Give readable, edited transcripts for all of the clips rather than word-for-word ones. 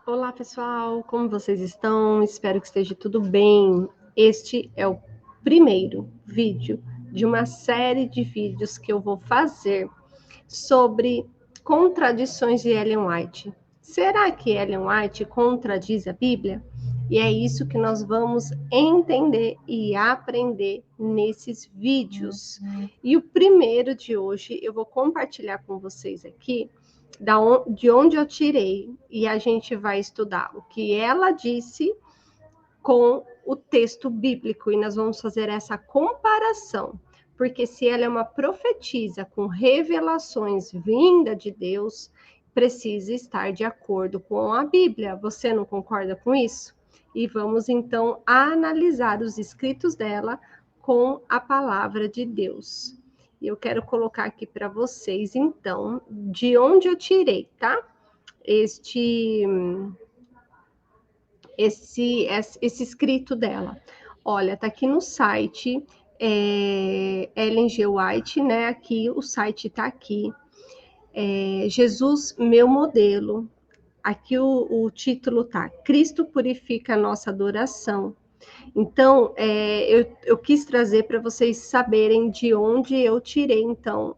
Olá, pessoal, como vocês estão? Espero que esteja tudo bem. Este é o primeiro vídeo de uma série de vídeos que eu vou fazer sobre contradições de Ellen White. Será que Ellen White contradiz a Bíblia? E é isso que nós vamos entender e aprender nesses vídeos. E o primeiro de hoje eu vou compartilhar com vocês aqui de onde eu tirei, e a gente vai estudar o que ela disse com o texto bíblico, e nós vamos fazer essa comparação, porque se ela é uma profetisa com revelações vinda de Deus, precisa estar de acordo com a Bíblia. Você não concorda com isso? E vamos então analisar os escritos dela com a palavra de Deus. E eu quero colocar aqui para vocês, então, de onde eu tirei, tá? Esse escrito dela. Olha, tá aqui no site Ellen G. White, né? Aqui o site tá aqui. Jesus, meu modelo. Aqui o título tá: Cristo purifica a nossa adoração. Então, eu quis trazer para vocês saberem de onde eu tirei, então,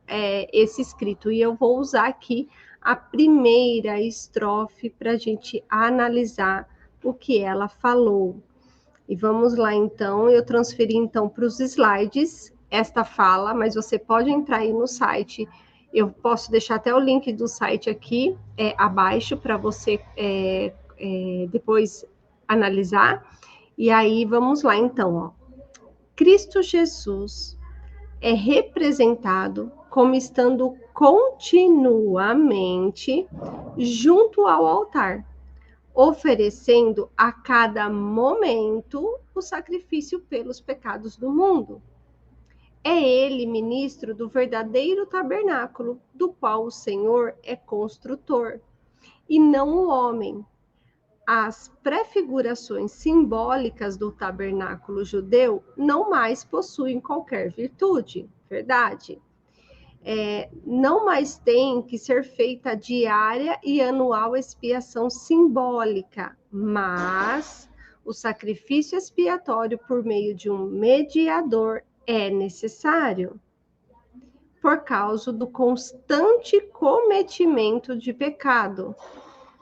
esse escrito. E eu vou usar aqui a primeira estrofe para a gente analisar o que ela falou. E vamos lá, então. Eu transferi, então, para os slides esta fala, mas você pode entrar aí no site. Eu posso deixar até o link do site aqui abaixo para você depois analisar. E aí, vamos lá, então, ó. Cristo Jesus é representado como estando continuamente junto ao altar, oferecendo a cada momento o sacrifício pelos pecados do mundo. É ele ministro do verdadeiro tabernáculo, do qual o Senhor é construtor, e não o homem. As prefigurações simbólicas do tabernáculo judeu não mais possuem qualquer virtude, verdade? Não mais tem que ser feita diária e anual expiação simbólica, mas o sacrifício expiatório por meio de um mediador é necessário por causa do constante cometimento de pecado.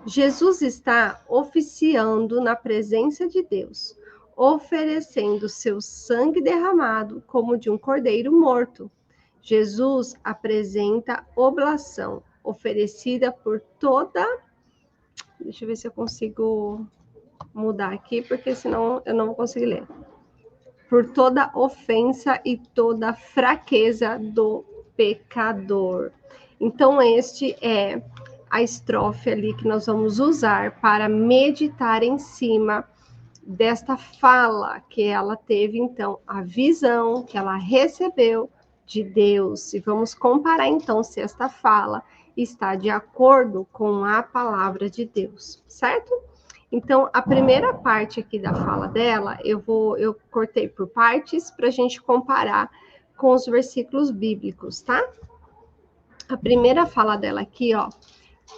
Jesus está oficiando na presença de Deus, oferecendo seu sangue derramado como de um cordeiro morto. Jesus apresenta oblação oferecida por toda. Deixa eu ver se eu consigo mudar aqui, porque senão eu não vou conseguir ler. Por toda ofensa e toda fraqueza do pecador. Então, este é a estrofe ali que nós vamos usar para meditar em cima desta fala que ela teve, então, a visão que ela recebeu de Deus. E vamos comparar, então, se esta fala está de acordo com a palavra de Deus, certo? Então, a primeira parte aqui da fala dela, eu cortei por partes para a gente comparar com os versículos bíblicos, tá? A primeira fala dela aqui, ó.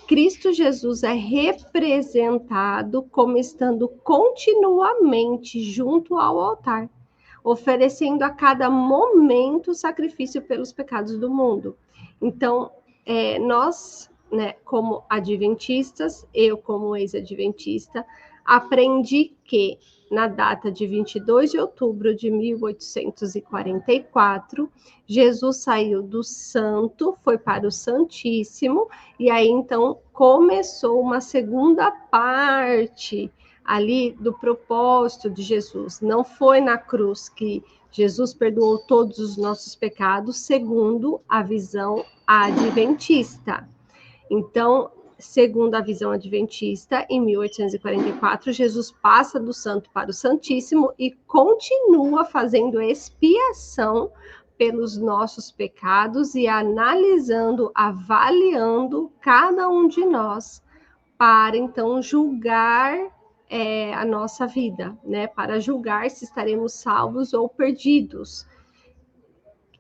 Cristo Jesus é representado como estando continuamente junto ao altar, oferecendo a cada momento sacrifício pelos pecados do mundo. Então, nós, né, como adventistas, eu como ex-adventista, aprendi que na data de 22 de outubro de 1844, Jesus saiu do santo, foi para o Santíssimo, e aí então começou uma segunda parte ali do propósito de Jesus. Não foi na cruz que Jesus perdoou todos os nossos pecados, segundo a visão adventista. Então, segundo a visão adventista, em 1844, Jesus passa do santo para o santíssimo e continua fazendo expiação pelos nossos pecados e analisando, avaliando cada um de nós para então julgar a nossa vida, né? Para julgar se estaremos salvos ou perdidos.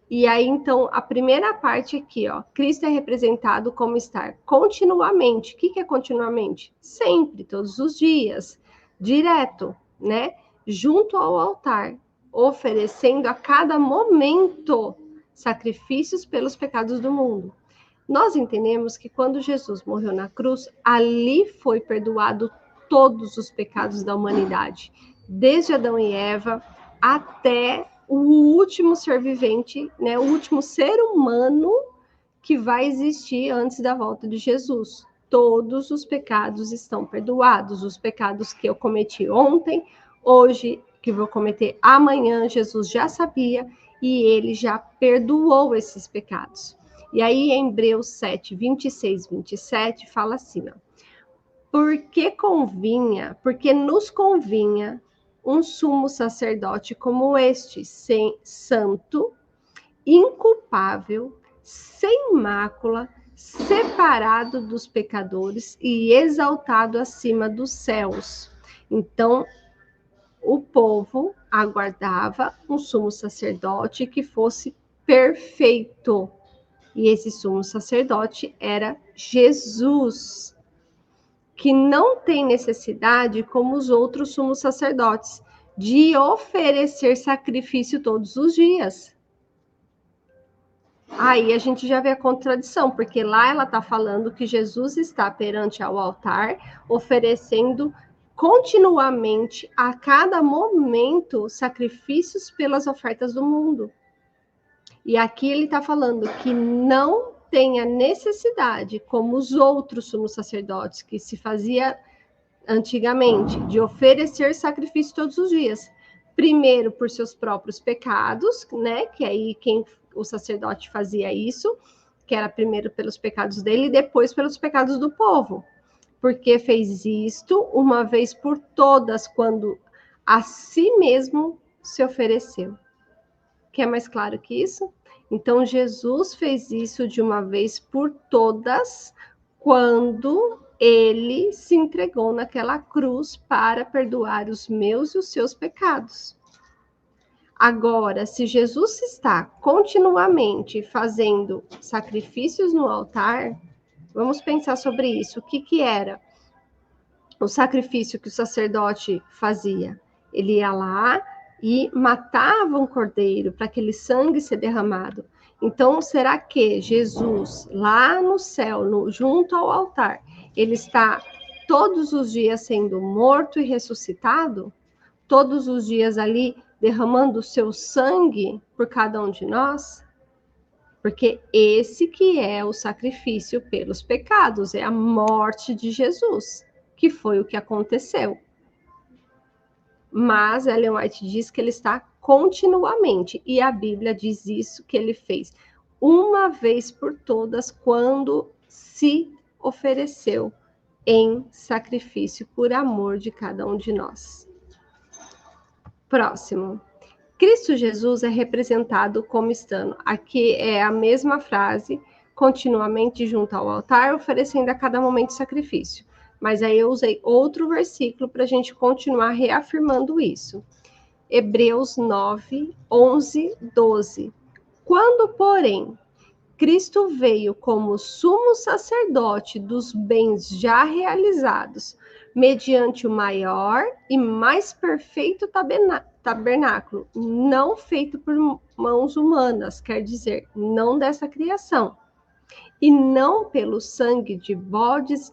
E aí, então, a primeira parte aqui, ó, Cristo é representado como estar continuamente. O que é continuamente? Sempre, todos os dias, direto, né? Junto ao altar, oferecendo a cada momento sacrifícios pelos pecados do mundo. Nós entendemos que quando Jesus morreu na cruz, ali foi perdoado todos os pecados da humanidade, desde Adão e Eva até o último ser vivente, né, o último ser humano que vai existir antes da volta de Jesus. Todos os pecados estão perdoados, os pecados que eu cometi ontem, hoje, que vou cometer amanhã, Jesus já sabia e ele já perdoou esses pecados. E aí, em Hebreus 7, 26, 27, fala assim, ó, porque nos convinha um sumo sacerdote como este, santo, inculpável, sem mácula, separado dos pecadores e exaltado acima dos céus. Então, o povo aguardava um sumo sacerdote que fosse perfeito. E esse sumo sacerdote era Jesus, que não tem necessidade, como os outros sumos sacerdotes, de oferecer sacrifício todos os dias. Aí a gente já vê a contradição, porque lá ela está falando que Jesus está perante ao altar, oferecendo continuamente, a cada momento, sacrifícios pelas ofertas do mundo. E aqui ele está falando que não tem a necessidade, como os outros sumos sacerdotes, que se fazia antigamente, de oferecer sacrifício todos os dias. Primeiro por seus próprios pecados, né? Que aí o sacerdote fazia isso, que era primeiro pelos pecados dele e depois pelos pecados do povo. Porque fez isto uma vez por todas, quando a si mesmo se ofereceu. Quer mais claro que isso? Então, Jesus fez isso de uma vez por todas, quando ele se entregou naquela cruz para perdoar os meus e os seus pecados. Agora, se Jesus está continuamente fazendo sacrifícios no altar, vamos pensar sobre isso. O que era o sacrifício que o sacerdote fazia? Ele ia lá e matava um cordeiro para aquele sangue ser derramado. Então, será que Jesus, lá no céu, junto ao altar, ele está todos os dias sendo morto e ressuscitado? Todos os dias ali derramando o seu sangue por cada um de nós? Porque esse que é o sacrifício pelos pecados, é a morte de Jesus, que foi o que aconteceu. Mas Ellen White diz que ele está continuamente, e a Bíblia diz isso, que ele fez uma vez por todas, quando se ofereceu em sacrifício por amor de cada um de nós. Próximo. Cristo Jesus é representado como estando. Aqui é a mesma frase, continuamente junto ao altar, oferecendo a cada momento sacrifício. Mas aí eu usei outro versículo para a gente continuar reafirmando isso. Hebreus 9, 11, 12. Quando, porém, Cristo veio como sumo sacerdote dos bens já realizados, mediante o maior e mais perfeito tabernáculo, não feito por mãos humanas, quer dizer, não dessa criação, e não pelo sangue de bodes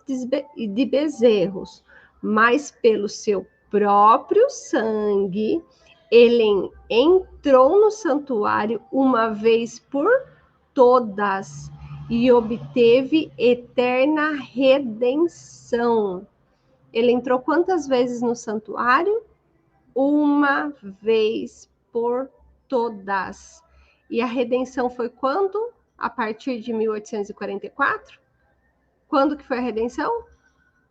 e de bezerros, mas pelo seu próprio sangue, ele entrou no santuário uma vez por todas e obteve eterna redenção. Ele entrou quantas vezes no santuário? Uma vez por todas. E a redenção foi quando? A partir de 1844? Quando que foi a redenção?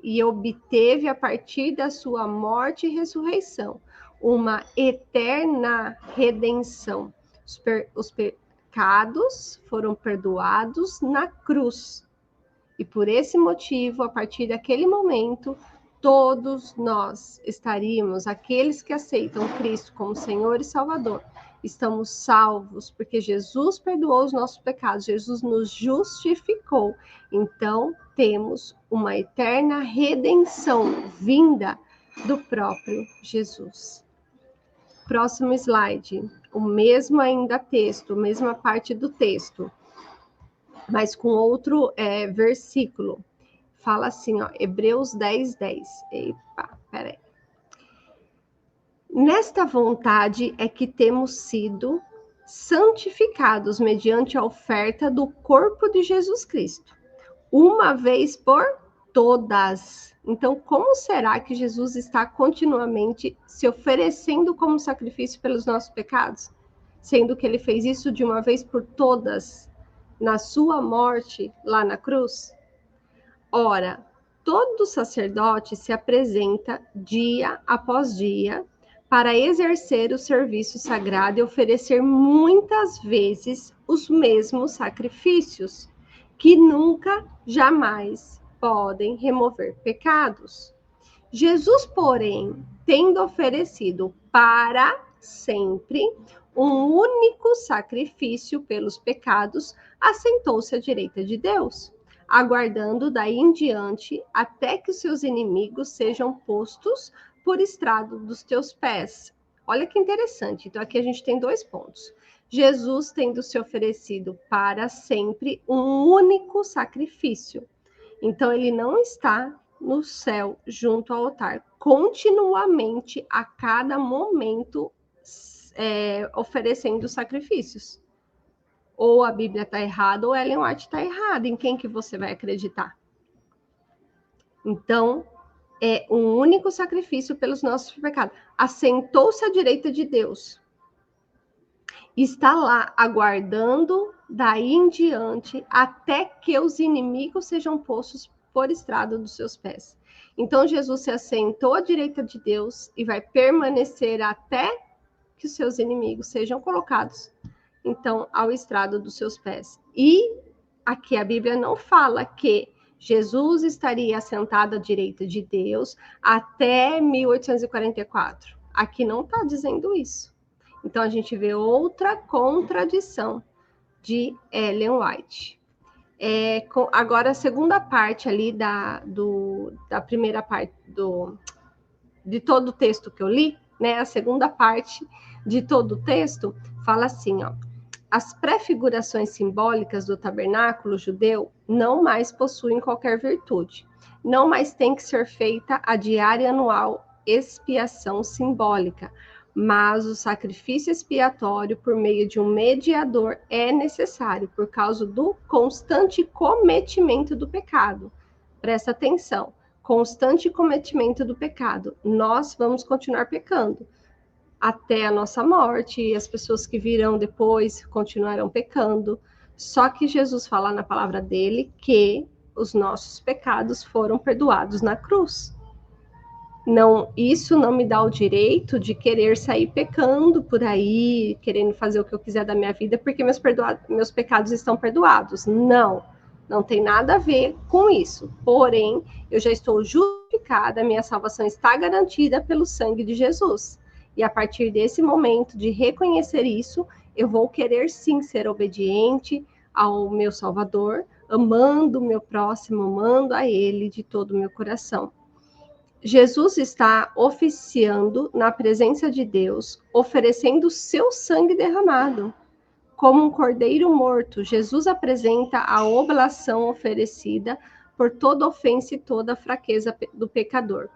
E obteve a partir da sua morte e ressurreição uma eterna redenção. Os pecados foram perdoados na cruz. E por esse motivo, a partir daquele momento, todos nós estaríamos, aqueles que aceitam Cristo como Senhor e Salvador, estamos salvos, porque Jesus perdoou os nossos pecados, Jesus nos justificou. Então, temos uma eterna redenção vinda do próprio Jesus. Próximo slide. O mesmo ainda texto, mesma parte do texto, mas com outro versículo. Fala assim, ó, Hebreus 10:10. Epa, peraí. Nesta vontade é que temos sido santificados mediante a oferta do corpo de Jesus Cristo, uma vez por todas. Então, como será que Jesus está continuamente se oferecendo como sacrifício pelos nossos pecados? Sendo que ele fez isso de uma vez por todas, na sua morte lá na cruz? Ora, todo sacerdote se apresenta dia após dia para exercer o serviço sagrado e oferecer muitas vezes os mesmos sacrifícios, que nunca, jamais podem remover pecados. Jesus, porém, tendo oferecido para sempre um único sacrifício pelos pecados, assentou-se à direita de Deus, aguardando daí em diante até que os seus inimigos sejam postos por estrado dos teus pés. Olha que interessante. Então, aqui a gente tem 2 pontos. Jesus tendo se oferecido para sempre um único sacrifício. Então, ele não está no céu junto ao altar, continuamente, a cada momento, oferecendo sacrifícios. Ou a Bíblia está errada, ou Ellen White está errada. Em quem que você vai acreditar? Então, é um único sacrifício pelos nossos pecados. Assentou-se à direita de Deus. Está lá aguardando daí em diante até que os inimigos sejam postos por estrado dos seus pés. Então, Jesus se assentou à direita de Deus e vai permanecer até que os seus inimigos sejam colocados, então, ao estrado dos seus pés. E aqui a Bíblia não fala que Jesus estaria assentado à direita de Deus até 1844. Aqui não está dizendo isso. Então, a gente vê outra contradição de Ellen White. Agora, a segunda parte ali da primeira parte de todo o texto que eu li, né? A segunda parte de todo o texto fala assim, ó. As prefigurações simbólicas do tabernáculo judeu não mais possuem qualquer virtude. Não mais tem que ser feita a diária anual expiação simbólica, mas o sacrifício expiatório por meio de um mediador é necessário por causa do constante cometimento do pecado. Presta atenção, constante cometimento do pecado. Nós vamos continuar pecando até a nossa morte, e as pessoas que virão depois continuarão pecando. Só que Jesus fala na palavra dele que os nossos pecados foram perdoados na cruz. Não, isso não me dá o direito de querer sair pecando por aí, querendo fazer o que eu quiser da minha vida, porque meus pecados estão perdoados. Não, não tem nada a ver com isso. Porém, eu já estou justificada, minha salvação está garantida pelo sangue de Jesus. E a partir desse momento de reconhecer isso, eu vou querer sim ser obediente ao meu Salvador, amando o meu próximo, amando a Ele de todo o meu coração. Jesus está oficiando na presença de Deus, oferecendo o seu sangue derramado. Como um cordeiro morto, Jesus apresenta a oblação oferecida por toda ofensa e toda fraqueza do pecador.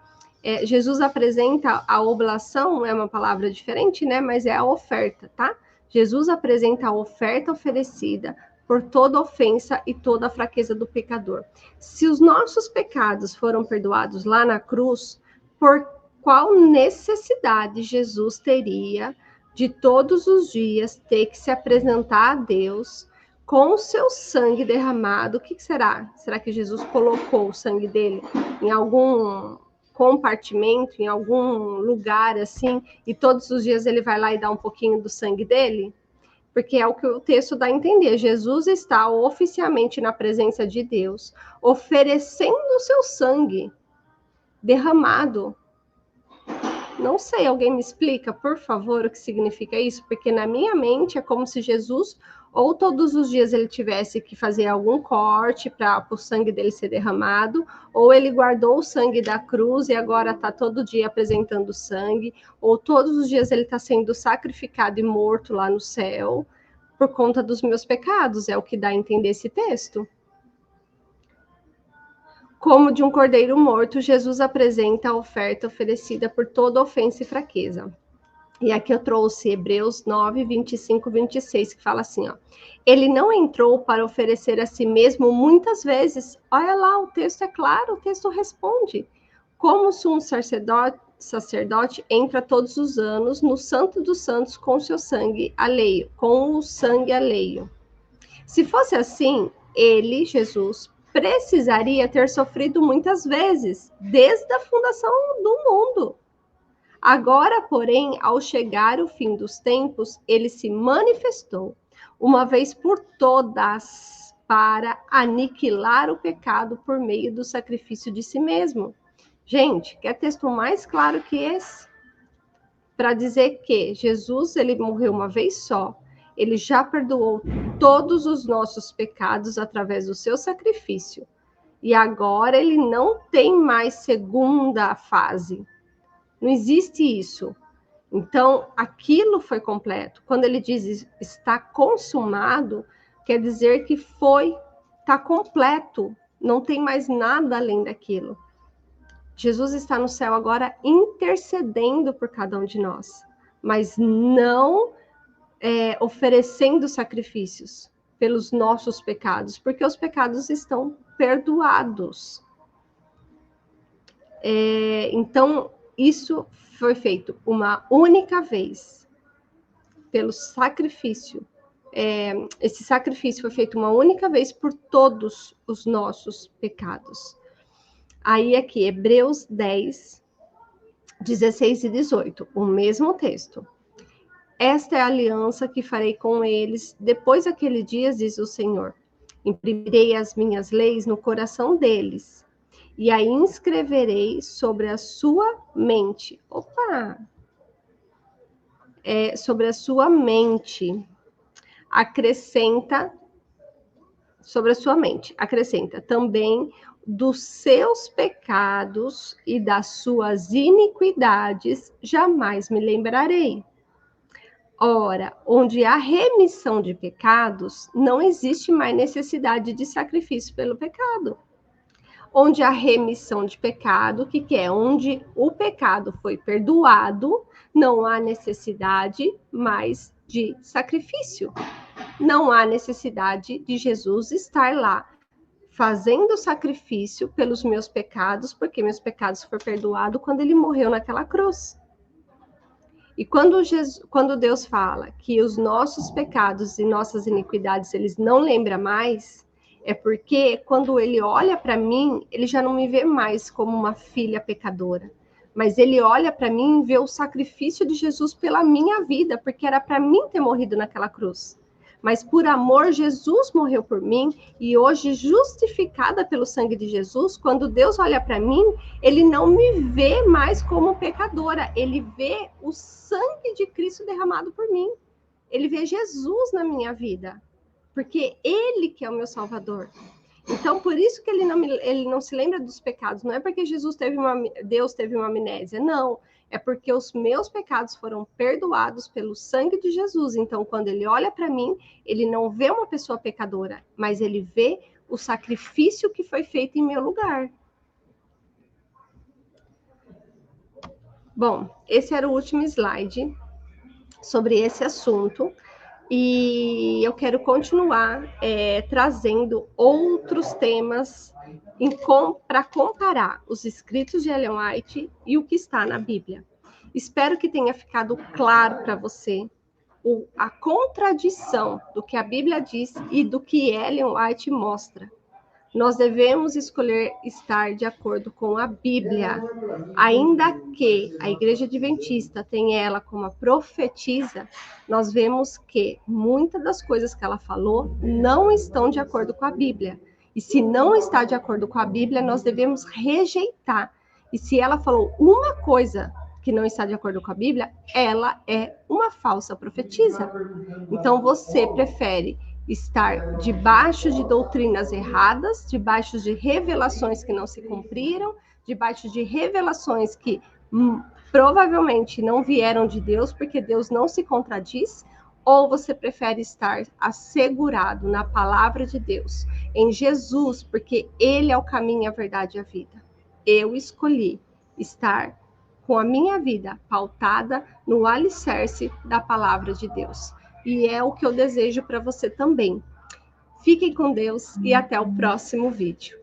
Jesus apresenta a oblação, é uma palavra diferente, né? Mas é a oferta, tá? Jesus apresenta a oferta oferecida por toda ofensa e toda fraqueza do pecador. Se os nossos pecados foram perdoados lá na cruz, por qual necessidade Jesus teria de todos os dias ter que se apresentar a Deus com o seu sangue derramado? O que será? Será que Jesus colocou o sangue dele em algum compartimento, em algum lugar assim, e todos os dias ele vai lá e dá um pouquinho do sangue dele? Porque é o que o texto dá a entender. Jesus está oficialmente na presença de Deus, oferecendo o seu sangue derramado Não sei, alguém me explica, por favor, o que significa isso? Porque na minha mente é como se Jesus, ou todos os dias ele tivesse que fazer algum corte para o sangue dele ser derramado, ou ele guardou o sangue da cruz e agora está todo dia apresentando sangue, ou todos os dias ele está sendo sacrificado e morto lá no céu por conta dos meus pecados, é o que dá a entender esse texto. Como de um cordeiro morto, Jesus apresenta a oferta oferecida por toda ofensa e fraqueza. E aqui eu trouxe Hebreus 9, 25, 26, que fala assim, ó. Ele não entrou para oferecer a si mesmo muitas vezes. Olha lá, o texto é claro, o texto responde. Como se um sacerdote entra todos os anos no Santo dos Santos com seu sangue alheio, com o sangue alheio. Se fosse assim, ele, Jesus, precisaria ter sofrido muitas vezes, desde a fundação do mundo. Agora, porém, ao chegar o fim dos tempos, ele se manifestou, uma vez por todas, para aniquilar o pecado por meio do sacrifício de si mesmo. Gente, quer texto mais claro que esse? Para dizer que Jesus, ele morreu uma vez só, ele já perdoou todos os nossos pecados através do seu sacrifício. E agora ele não tem mais segunda fase. Não existe isso. Então, aquilo foi completo. Quando ele diz está consumado, quer dizer que está completo. Não tem mais nada além daquilo. Jesus está no céu agora intercedendo por cada um de nós, mas não oferecendo sacrifícios pelos nossos pecados, porque os pecados estão perdoados. Então, isso foi feito uma única vez, pelo sacrifício. Esse sacrifício foi feito uma única vez por todos os nossos pecados. Aí aqui, Hebreus 10, 16 e 18, o mesmo texto. Esta é a aliança que farei com eles depois daquele dia, diz o Senhor. Imprimirei as minhas leis no coração deles e a inscreverei sobre a sua mente. Sobre a sua mente. Acrescenta também dos seus pecados e das suas iniquidades jamais me lembrarei. Ora, onde há remissão de pecados, não existe mais necessidade de sacrifício pelo pecado. Onde há remissão de pecado, o que é? Onde o pecado foi perdoado, não há necessidade mais de sacrifício. Não há necessidade de Jesus estar lá fazendo sacrifício pelos meus pecados, porque meus pecados foram perdoados quando ele morreu naquela cruz. E quando Deus fala que os nossos pecados e nossas iniquidades, eles não lembram mais, é porque quando ele olha para mim, ele já não me vê mais como uma filha pecadora. Mas ele olha para mim e vê o sacrifício de Jesus pela minha vida, porque era para mim ter morrido naquela cruz. Mas por amor, Jesus morreu por mim, e hoje, justificada pelo sangue de Jesus, quando Deus olha para mim, ele não me vê mais como pecadora, ele vê o sangue de Cristo derramado por mim. Ele vê Jesus na minha vida, porque ele que é o meu Salvador. Então, por isso que ele não se lembra dos pecados, não é porque Deus teve uma amnésia, não. É porque os meus pecados foram perdoados pelo sangue de Jesus. Então, quando ele olha para mim, ele não vê uma pessoa pecadora, mas ele vê o sacrifício que foi feito em meu lugar. Bom, esse era o último slide sobre esse assunto. E eu quero continuar trazendo outros temas para comparar os escritos de Ellen White e o que está na Bíblia. Espero que tenha ficado claro para você a contradição do que a Bíblia diz e do que Ellen White mostra. Nós devemos escolher estar de acordo com a Bíblia, ainda que a Igreja Adventista tenha ela como a profetisa, nós vemos que muitas das coisas que ela falou não estão de acordo com a Bíblia. E se não está de acordo com a Bíblia, nós devemos rejeitar. E se ela falou uma coisa que não está de acordo com a Bíblia, ela é uma falsa profetisa. Então você prefere estar debaixo de doutrinas erradas, debaixo de revelações que não se cumpriram, debaixo de revelações que provavelmente não vieram de Deus, porque Deus não se contradiz, ou você prefere estar assegurado na palavra de Deus, em Jesus, porque Ele é o caminho, a verdade e a vida. Eu escolhi estar com a minha vida pautada no alicerce da palavra de Deus. E é o que eu desejo para você também. Fiquem com Deus e até o próximo vídeo.